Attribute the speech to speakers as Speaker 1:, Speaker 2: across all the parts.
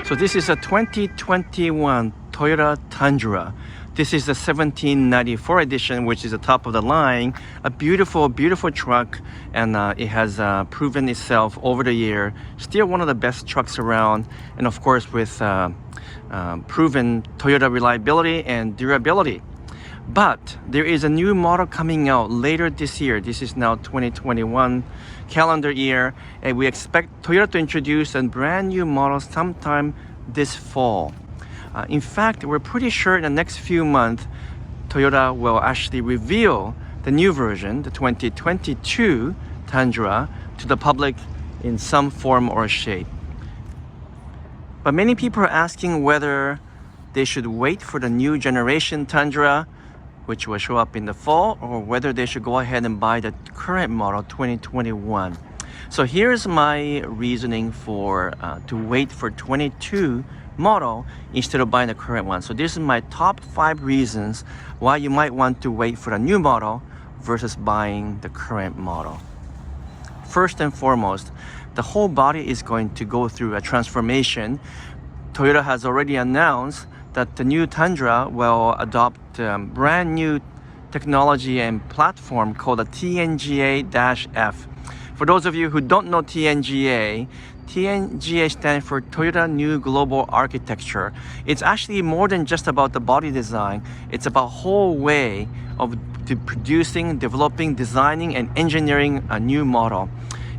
Speaker 1: So this is a 2021 Toyota Tundra. This is the 1794 edition, which is the top of the line. A beautiful, beautiful truck, and it has proven itself over the year. Still one of the best trucks around, and of course with proven Toyota reliability and durability. But there is a new model coming out later this year. This is now 2021 calendar year, and we expect Toyota to introduce a brand new model sometime this fall. In fact, we're pretty sure in the next few months, Toyota will actually reveal the new version, the 2022 Tundra, to the public in some form or shape. But many people are asking whether they should wait for the new generation Tundra, which will show up in the fall, or whether they should go ahead and buy the current model 2021. So here's my reasoning for to wait for 22 model instead of buying the current one. So this is my top 5 reasons why you might want to wait for the new model versus buying the current model. First and foremost, the whole body is going to go through a transformation. Toyota has already announced that the new Tundra will adopt brand new technology and platform called the TNGA-F. For those of you who don't know TNGA, TNGA stands for Toyota New Global Architecture. It's actually more than just about the body design. It's about whole way of producing, developing, designing, and engineering a new model.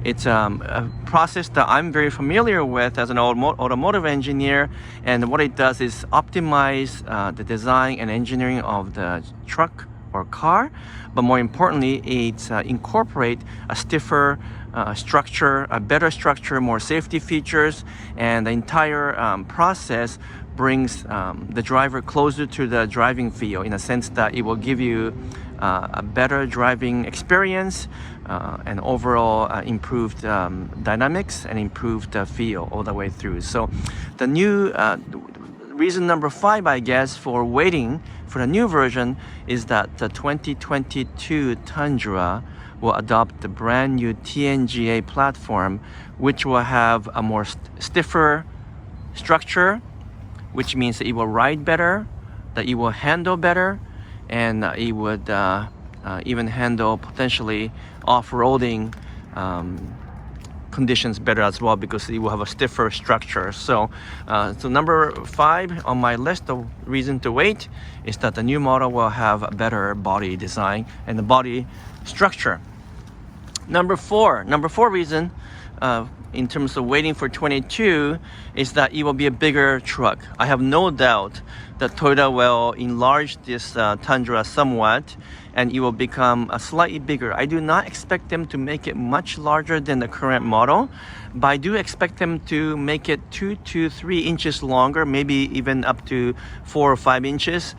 Speaker 1: It's a process that I'm very familiar with as an automotive engineer, and what it does is optimize the design and engineering of the truck or car, but more importantly, it incorporate a stiffer structure, a better structure, more safety features, and the entire process brings the driver closer to the driving feel, in a sense that it will give you a better driving experience and overall improved dynamics and improved feel all the way through. So the new reason number 5, I guess, for waiting for the new version is that the 2022 Tundra will adopt the brand new TNGA platform, which will have a more stiffer structure, which means that it will ride better, that it will handle better, and it would even handle potentially off-roading conditions better as well, because it will have a stiffer structure. So number 5 on my list of reasons to wait is that the new model will have a better body design and the body structure. Number four reason in terms of waiting for 22 is that it will be a bigger truck. I have no doubt that Toyota will enlarge this Tundra somewhat, and it will become slightly bigger. I do not expect them to make it much larger than the current model, but I do expect them to make it 2 to 3 inches longer, maybe even up to 4 or 5 inches,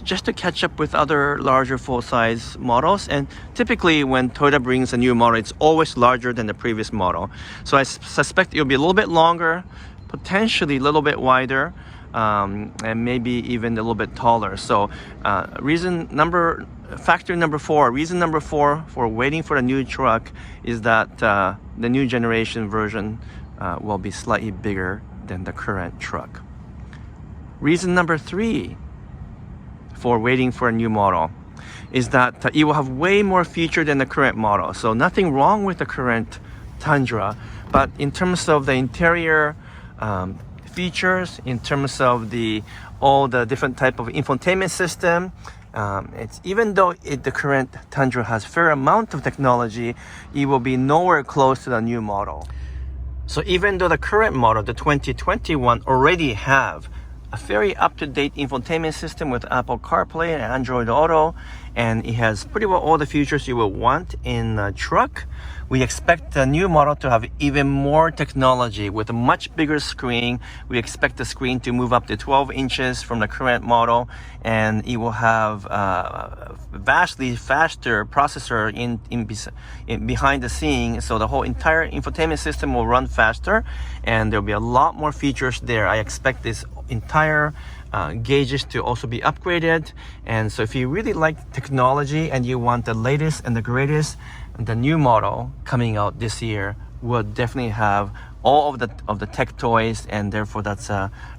Speaker 1: just to catch up with other larger full-size models. And typically when Toyota brings a new model, it's always larger than the previous model. So I suspect it'll be a little bit longer, potentially a little bit wider, and maybe even a little bit taller. So reason number 4 for waiting for a new truck is that the new generation version will be slightly bigger than the current truck. Reason number 3 for waiting for a new model is that it will have way more feature than the current model. So nothing wrong with the current Tundra, but in terms of the interior features, in terms of all the different type of infotainment system, it's even though the current Tundra has fair amount of technology, it will be nowhere close to the new model. So even though the current model, the 2021, already have a very up-to-date infotainment system with Apple CarPlay and Android Auto, and it has pretty well all the features you will want in a truck, we expect the new model to have even more technology with a much bigger screen. We expect the screen to move up to 12 inches from the current model, and it will have a vastly faster processor in behind the scene, so the whole entire infotainment system will run faster, and there'll be a lot more features there. I expect this entire gauges to also be upgraded. And so if you really like technology and you want the latest and the greatest, the new model coming out this year will definitely have all of the tech toys, and therefore that's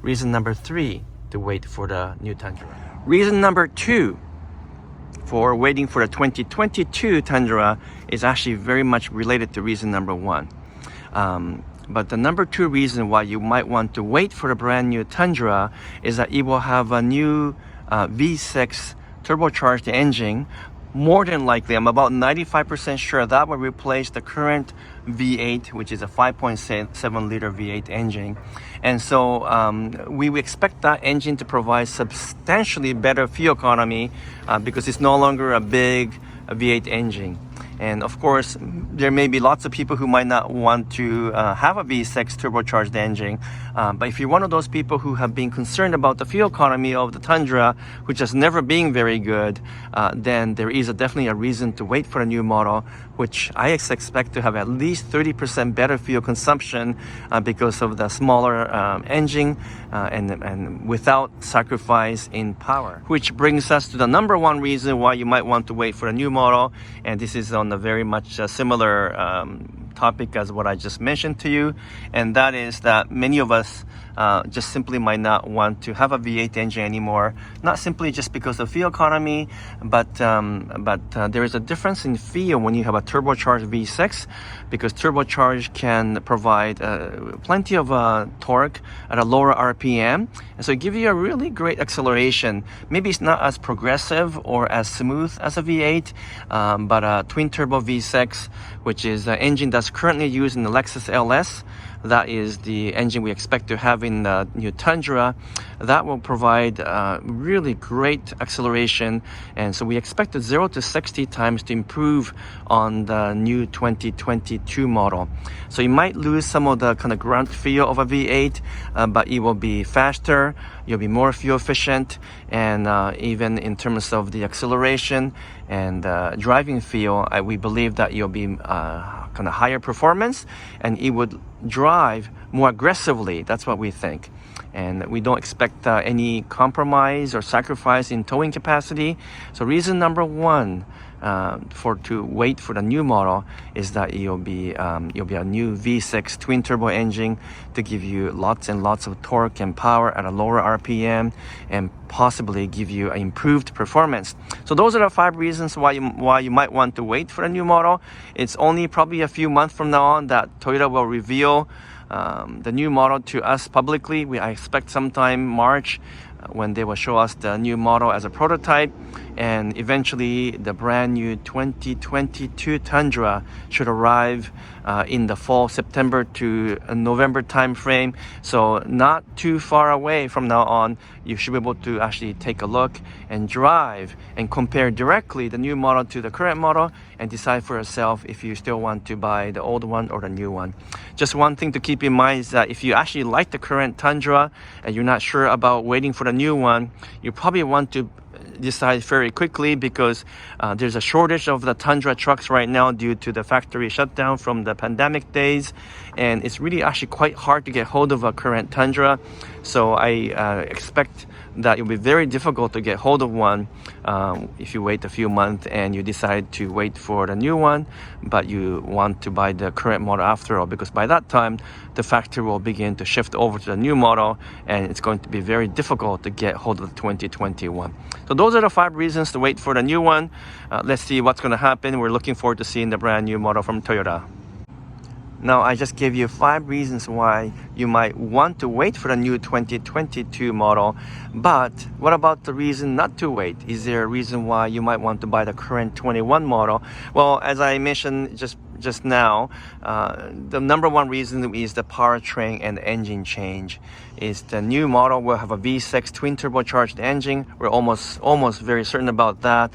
Speaker 1: reason number 3 to wait for the new Tundra. Reason number 2 for waiting for the 2022 Tundra is actually very much related to reason number 1. But the number 2 reason why you might want to wait for the brand new Tundra is that it will have a new V6 turbocharged engine. More than likely, I'm about 95% sure that will replace the current V8, which is a 5.7 liter V8 engine. And so we expect that engine to provide substantially better fuel economy because it's no longer a big V8 engine. And of course, there may be lots of people who might not want to have a V6 turbocharged engine. But if you're one of those people who have been concerned about the fuel economy of the Tundra, which has never been very good, then there is definitely a reason to wait for a new model, which I expect to have at least 30% better fuel consumption because of the smaller engine and without sacrifice in power. Which brings us to the number 1 reason why you might want to wait for a new model. And this is on a very much similar topic as what I just mentioned to you, and that is that many of us just simply might not want to have a V8 engine anymore, not simply just because of fuel economy, but there is a difference in feel when you have a turbocharged V6, because turbocharged can provide plenty of torque at a lower RPM, and so it gives you a really great acceleration. Maybe it's not as progressive or as smooth as a V8, but a twin turbo V6, which is an engine that's currently used in the Lexus LS. That is the engine we expect to have in the new Tundra. That will provide really great acceleration, and so we expect the 0 to 60 times to improve on the new 2022 model. So you might lose some of the kind of grunt feel of a V8, but it will be faster, you'll be more fuel efficient, and even in terms of the acceleration and driving feel, we believe that you'll be kind of higher performance, and it would drive more aggressively. That's what we think. And we don't expect any compromise or sacrifice in towing capacity. So reason number 1 to wait for the new model is that you'll be a new V6 twin turbo engine to give you lots and lots of torque and power at a lower RPM and possibly give you an improved performance. So those are the 5 reasons why you might want to wait for a new model. It's only probably a few months from now on that Toyota will reveal the new model to us publicly. I expect sometime March when they will show us the new model as a prototype, and eventually the brand new 2022 Tundra should arrive in the fall, September to November time frame. So not too far away from now on, you should be able to actually take a look and drive and compare directly the new model to the current model and decide for yourself if you still want to buy the old one or the new one. Just one thing to keep in mind is that if you actually like the current Tundra and you're not sure about waiting for the new one, you probably want to decide very quickly, because there's a shortage of the Tundra trucks right now due to the factory shutdown from the pandemic days, and it's really actually quite hard to get hold of a current Tundra. So I expect that it will be very difficult to get hold of one if you wait a few months and you decide to wait for the new one, but you want to buy the current model after all, because by that time the factory will begin to shift over to the new model and it's going to be very difficult to get hold of the 2021. So those are the 5 reasons to wait for the new one. Let's see what's going to happen. We're looking forward to seeing the brand new model from Toyota. Now, I just gave you 5 reasons why you might want to wait for the new 2022 model. But what about the reason not to wait? Is there a reason why you might want to buy the current 21 model? Well, as I mentioned just now, the number 1 reason is the powertrain and engine change. Is the new model will have a V6 twin turbocharged engine. We're almost very certain about that.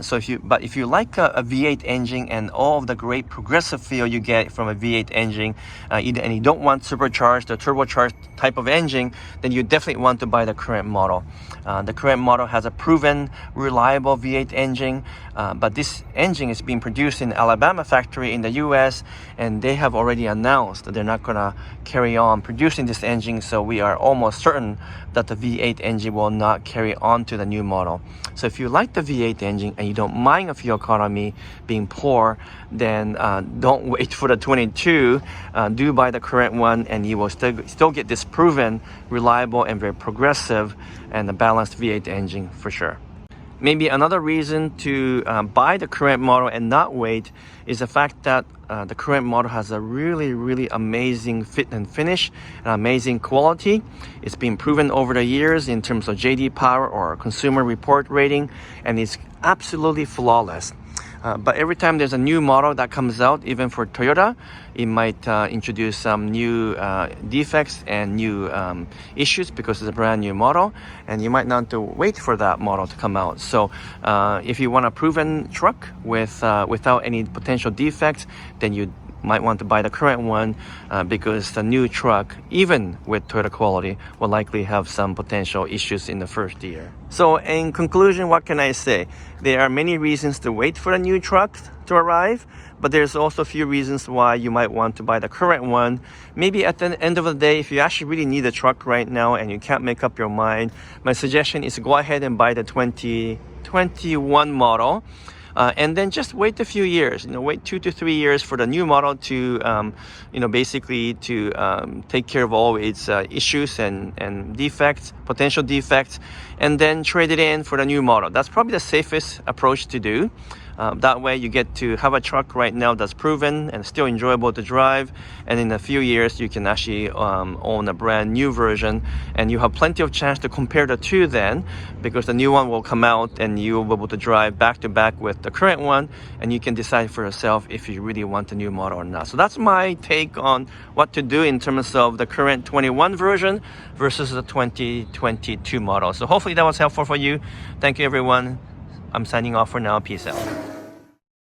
Speaker 1: So if you like a V8 engine and all of the great progressive feel you get from a V8 engine, and you don't want supercharged or turbocharged type of engine, then you definitely want to buy the current model. The current model has a proven, reliable V8 engine, but this engine is being produced in Alabama factory factory in the US, and they have already announced that they're not gonna carry on producing this engine, so we are almost certain that the V8 engine will not carry on to the new model. So if you like the V8 engine and you don't mind a fuel economy being poor, then don't wait for the 22. Do buy the current one, and you will still get this proven, reliable, and very progressive and a balanced V8 engine for sure. Maybe another reason to buy the current model and not wait is the fact that the current model has a really amazing fit and finish and amazing quality. It's been proven over the years in terms of JD Power or Consumer Report rating, and it's absolutely flawless. But every time there's a new model that comes out, even for Toyota, it might introduce some new defects and new issues because it's a brand new model, and you might not have to wait for that model to come out. So if you want a proven truck without any potential defects, then you might want to buy the current one because the new truck, even with Toyota quality, will likely have some potential issues in the first year. So in conclusion, what can I say? There are many reasons to wait for a new truck to arrive, but there's also a few reasons why you might want to buy the current one. Maybe at the end of the day, if you actually really need a truck right now and you can't make up your mind, my suggestion is to go ahead and buy the 2021 model. And then just wait a few years, wait 2 to 3 years for the new model to, basically to take care of all its issues and defects, potential defects, and then trade it in for the new model. That's probably the safest approach to do. That way you get to have a truck right now that's proven and still enjoyable to drive, and in a few years you can actually own a brand new version, and you have plenty of chance to compare the two then, because the new one will come out and you will be able to drive back to back with the current one, and you can decide for yourself if you really want the new model or not. So that's my take on what to do in terms of the current 21 version versus the 2022 model. So hopefully that was helpful for you. Thank you everyone. I'm signing off for now. Peace out.